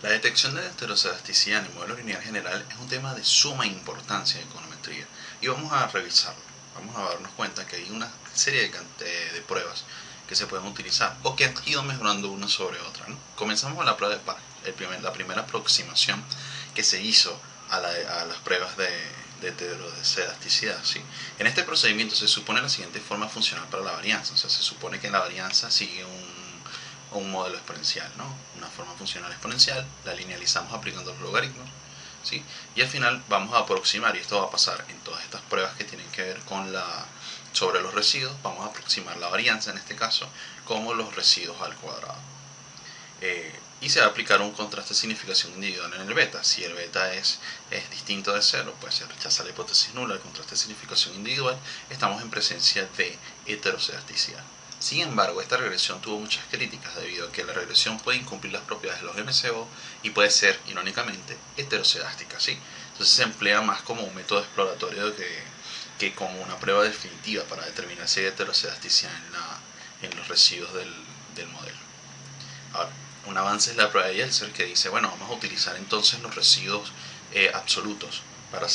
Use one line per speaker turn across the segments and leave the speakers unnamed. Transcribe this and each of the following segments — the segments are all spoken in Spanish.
La detección de la heteroscedaticidad en el modelo lineal general es un tema de suma importancia en econometría y vamos a revisarlo. Vamos a darnos cuenta que hay una serie de pruebas que se pueden utilizar o que han ido mejorando una sobre otra, ¿no? Comenzamos con la prueba de Park, la primera aproximación que se hizo a las pruebas de heteroscedaticidad, ¿sí? En este procedimiento se supone la siguiente forma funcional para la varianza, o sea, se supone que la varianza sigue un modelo exponencial, ¿no? Una forma funcional exponencial, la linealizamos aplicando los logaritmos, ¿sí? Y al final vamos a aproximar, y esto va a pasar en todas estas pruebas que tienen que ver con sobre los residuos, vamos a aproximar la varianza en este caso como los residuos al cuadrado. Y se va a aplicar un contraste de significación individual en el beta. Si el beta es distinto de 0, pues se rechaza la hipótesis nula, el contraste de significación individual, estamos en presencia de heteroscedaticidad. Sin embargo, esta regresión tuvo muchas críticas debido a que la regresión puede incumplir las propiedades de los MCO y puede ser, irónicamente, heteroscedástica, ¿sí? Entonces se emplea más como un método exploratorio que como una prueba definitiva para determinar si hay heteroscedasticidad en los residuos del modelo. Ahora, un avance es la prueba de Jeltzer que dice, bueno, vamos a utilizar entonces los residuos absolutos para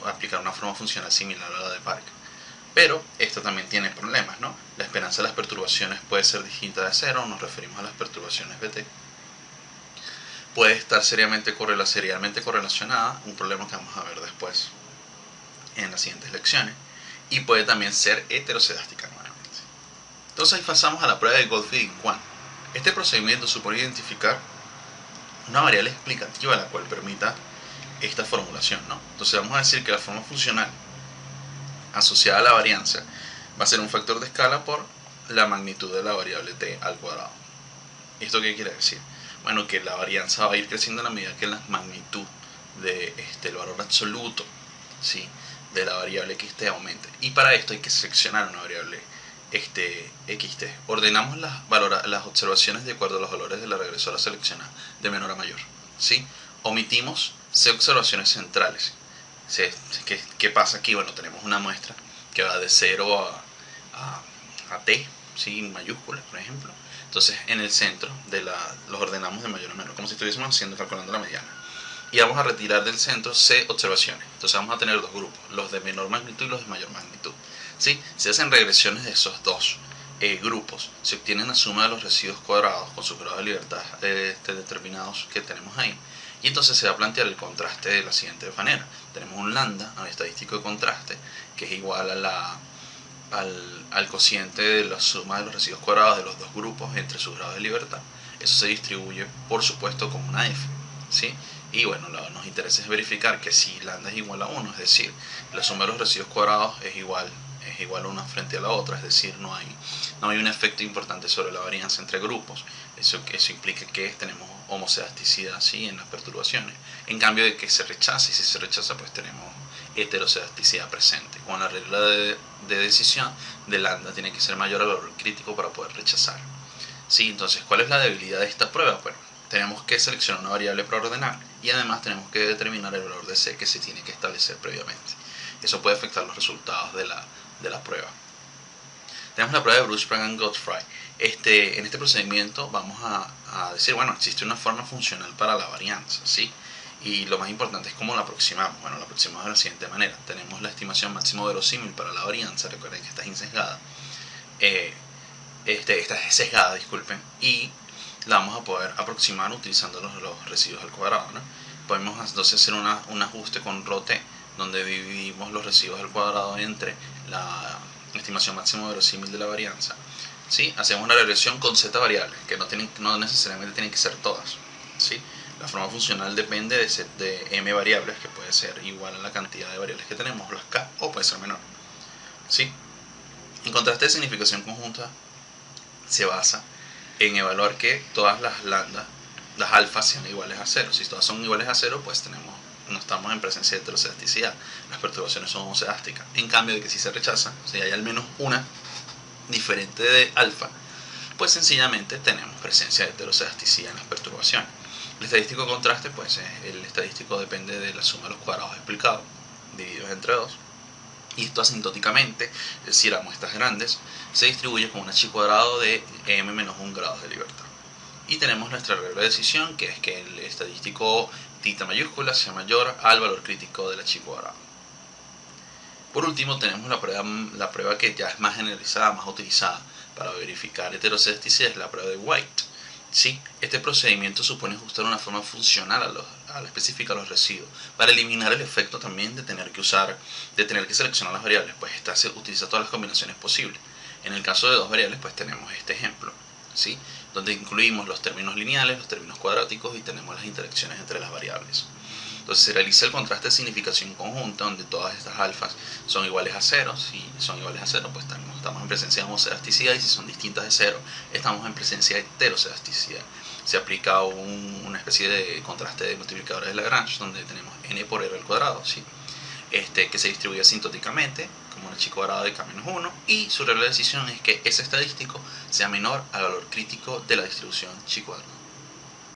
aplicar una forma funcional similar a la de Park. Pero esto también tiene problemas, ¿no? La esperanza de las perturbaciones puede ser distinta de 0, nos referimos a las perturbaciones BT. Puede estar serialmente correlacionada, un problema que vamos a ver después en las siguientes lecciones, y puede también ser heteroscedástica nuevamente. Entonces ahí pasamos a la prueba de Goldfield-Quandt. Este procedimiento supone identificar una variable explicativa la cual permita esta formulación, ¿no? Entonces vamos a decir que la forma funcional asociada a la varianza va a ser un factor de escala por la magnitud de la variable t al cuadrado. ¿Esto qué quiere decir? Bueno, que la varianza va a ir creciendo a la medida que la magnitud del valor absoluto, ¿sí?, de la variable xt aumente. Y para esto hay que seleccionar una variable xt. Ordenamos las observaciones de acuerdo a los valores de la regresora seleccionada de menor a mayor, ¿sí? Omitimos c observaciones centrales. ¿Qué pasa aquí? Bueno, tenemos una muestra que va de 0 a t, ¿sí?, en mayúsculas, por ejemplo. Entonces en el centro los ordenamos de mayor a menor, como si estuviésemos calculando la mediana. Y vamos a retirar del centro c observaciones. Entonces vamos a tener dos grupos, los de menor magnitud y los de mayor magnitud, ¿sí? Se hacen regresiones de esos dos grupos, se obtienen la suma de los residuos cuadrados con sus grados de libertad determinados que tenemos ahí. Y entonces se va a plantear el contraste de la siguiente manera. Tenemos un lambda, un estadístico de contraste, que es igual al cociente de la suma de los residuos cuadrados de los dos grupos entre sus grados de libertad. Eso se distribuye, por supuesto, como una f, ¿sí? Y bueno, lo que nos interesa es verificar que si lambda es igual a 1, es decir, la suma de los residuos cuadrados es igual a una frente a la otra, es decir, no hay un efecto importante sobre la varianza entre grupos. Eso implica que tenemos homocelasticidad, ¿sí?, en las perturbaciones, en cambio de que se rechaza, y si se rechaza pues tenemos heteroscedaticidad presente. Con la regla de decisión de lambda tiene que ser mayor al valor crítico para poder rechazar, ¿sí? Entonces, ¿cuál es la debilidad de esta prueba? Bueno, tenemos que seleccionar una variable para ordenar y además tenemos que determinar el valor de c que se tiene que establecer previamente. Eso puede afectar los resultados de la prueba. Tenemos la prueba de Bruce, Prague y Godfrey. En este procedimiento vamos a decir, bueno, existe una forma funcional para la varianza, ¿sí? Y lo más importante es cómo la aproximamos. Bueno, la aproximamos de la siguiente manera. Tenemos la estimación máximo verosímil para la varianza. Recuerden que está insesgada. Está sesgada, disculpen. Y la vamos a poder aproximar utilizando los residuos al cuadrado, ¿no? Podemos entonces hacer un ajuste con ρt, donde dividimos los residuos al cuadrado entre la estimación máximo verosímil de la varianza, ¿sí? Hacemos una regresión con z variables, que no necesariamente tienen que ser todas, ¿sí? La forma funcional depende de m variables, que puede ser igual a la cantidad de variables que tenemos, las k, o puede ser menor, ¿sí? En contraste de significación conjunta se basa en evaluar que todas las lambda, las alfas, sean iguales a 0. Si todas son iguales a 0, pues no estamos en presencia de heteroscedaticidad. Las perturbaciones son homocedásticas. En cambio de que si se rechaza, si hay al menos una diferente de alfa, pues sencillamente tenemos presencia de heteroscedasticidad en las perturbaciones. El estadístico de contraste, pues el estadístico depende de la suma de los cuadrados explicados, divididos entre 2. Y esto asintóticamente, es decir, a muestras grandes, se distribuye con un h cuadrado de m menos 1 grados de libertad. Y tenemos nuestra regla de decisión, que es que el estadístico tita mayúscula sea mayor al valor crítico del chi cuadrado. Por último, tenemos la prueba que ya es más generalizada, más utilizada para verificar heteroscedesticidad, es la prueba de White. ¿Sí? Este procedimiento supone ajustar una forma funcional a la específica a los residuos, para eliminar el efecto también de tener que seleccionar las variables, pues esta se utiliza todas las combinaciones posibles. En el caso de dos variables, pues tenemos este ejemplo, ¿sí? Donde incluimos los términos lineales, los términos cuadráticos y tenemos las interacciones entre las variables. Entonces se realiza el contraste de significación conjunta, donde todas estas alfas son iguales a 0. Si son iguales a 0, pues estamos en presencia de homoscedasticidad, y si son distintas de 0, estamos en presencia de heteroscedasticidad. Se aplica una especie de contraste de multiplicadores de Lagrange, donde tenemos n por r al cuadrado, ¿sí? Que se distribuye asintóticamente, como el chi cuadrado de k-1, y su regla de decisión es que ese estadístico sea menor al valor crítico de la distribución chi cuadrado.